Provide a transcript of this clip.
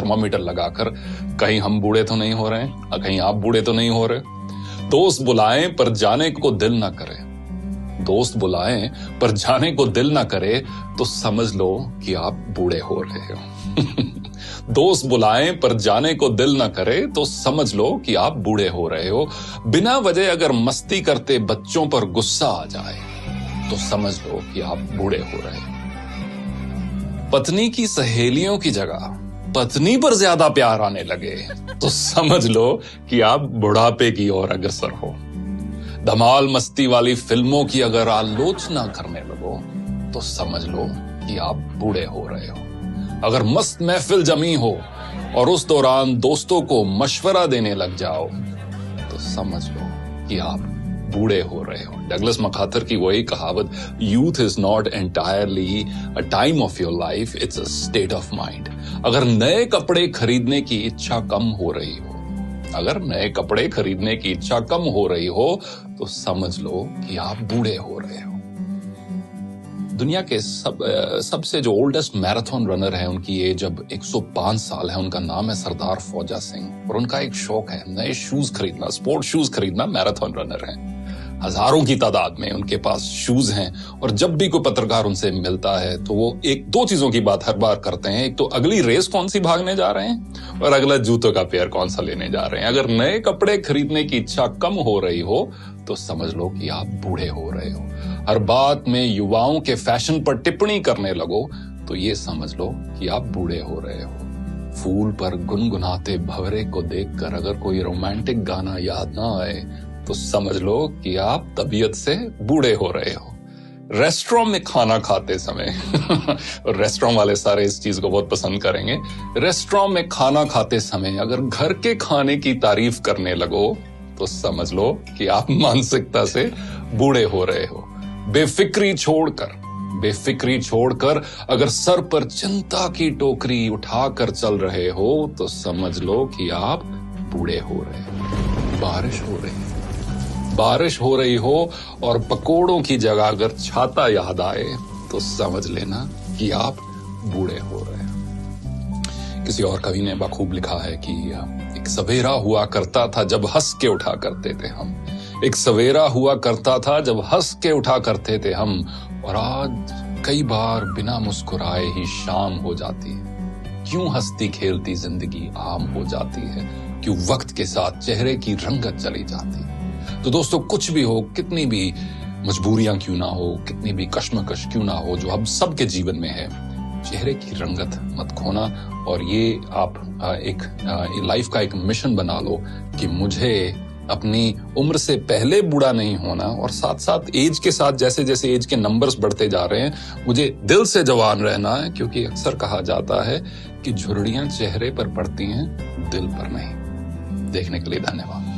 Thermometer लगाकर कहीं हम बूढ़े तो नहीं हो रहे हैं, कहीं आप बूढ़े तो नहीं हो रहे। दोस्त बुलाएं पर जाने को दिल ना करे, दोस्त बुलाएं पर जाने को दिल ना करे तो समझ लो कि आप बूढ़े हो रहे हो। दोस्त बुलाएं पर जाने को दिल ना करे तो समझ लो कि आप बूढ़े हो रहे हो। बिना वजह अगर मस्ती करते बच्चों पर गुस्सा आ जाए तो समझ लो कि आप बूढ़े हो रहे हो। पत्नी की सहेलियों की जगह पत्नी पर ज्यादा प्यार आने लगे तो समझ लो कि आप बुढ़ापे की ओर अग्रसर हो। धमाल मस्ती वाली फिल्मों की अगर आलोचना करने लगो तो समझ लो कि आप बूढ़े हो रहे हो। अगर मस्त महफिल जमी हो और उस दौरान दोस्तों को मशवरा देने लग जाओ तो समझ लो कि आप बूढ़े हो रहे हो। डगलस मकार्थर की वही कहावत, youth is not entirely a time of your life, it's a state of mind. अगर नए कपड़े खरीदने की इच्छा कम हो रही हो, अगर नए कपड़े खरीदने की इच्छा कम हो रही हो तो समझ लो कि आप बूढ़े हो रहे हो। दुनिया के सबसे जो ओल्डेस्ट मैराथन रनर है, उनकी एज अब 105 साल है। उनका नाम है सरदार फौजा सिंह और उनका एक शौक है नए शूज खरीदना, स्पोर्ट शूज खरीदना। मैराथन रनर है, हजारों की तादाद में उनके पास शूज हैं और जब भी कोई पत्रकार उनसे मिलता है तो वो एक दो चीजों की बात हर बार करते हैं। एक तो अगली रेस कौन सी भागने जा रहे हैं और अगला जूतों का पेयर कौन सा लेने जा रहे हैं। अगर नए कपड़े खरीदने की इच्छा कम हो रही हो तो समझ लो कि आप बूढ़े हो रहे हो। हर बात में युवाओं के फैशन पर टिप्पणी करने लगो तो ये समझ लो कि आप बूढ़े हो रहे हो। फूल पर गुनगुनाते भंवरे को देखकर अगर कोई रोमांटिक गाना याद ना आए तो समझ लो कि आप तबीयत से बूढ़े हो रहे हो। रेस्टोरेंट में खाना खाते समय और रेस्टोरेंट वाले सारे इस चीज को बहुत पसंद करेंगे। रेस्टोरेंट में खाना खाते समय अगर घर के खाने की तारीफ करने लगो तो समझ लो कि आप मानसिकता से बूढ़े हो रहे हो। बेफिक्री छोड़कर अगर सर पर चिंता की टोकरी उठाकर चल रहे हो तो समझ लो कि आप बूढ़े हो रहे हो। बारिश हो रही हो और पकोड़ों की जगह अगर छाता याद आए तो समझ लेना कि आप बूढ़े हो रहे हो। किसी और कवि ने बखूब लिखा है कि एक सवेरा हुआ करता था जब हंस के उठा करते थे हम, एक सवेरा हुआ करता था जब हंस के उठा करते थे हम, और आज कई बार बिना मुस्कुराए ही शाम हो जाती है। क्यों हंसती खेलती जिंदगी आम हो जाती है, क्यों वक्त के साथ चेहरे की रंगत चली जाती है। तो दोस्तों, कुछ भी हो, कितनी भी मजबूरियां क्यों ना हो, कितनी भी कश्मकश क्यों ना हो जो हम सबके जीवन में है, चेहरे की रंगत मत खोना। और ये आप एक लाइफ का एक मिशन बना लो कि मुझे अपनी उम्र से पहले बूढ़ा नहीं होना, और साथ साथ एज के साथ जैसे जैसे एज के नंबर्स बढ़ते जा रहे हैं मुझे दिल से जवान रहना है, क्योंकि अक्सर कहा जाता है कि झुर्रियां चेहरे पर पड़ती हैं, दिल पर नहीं। देखने के लिए धन्यवाद।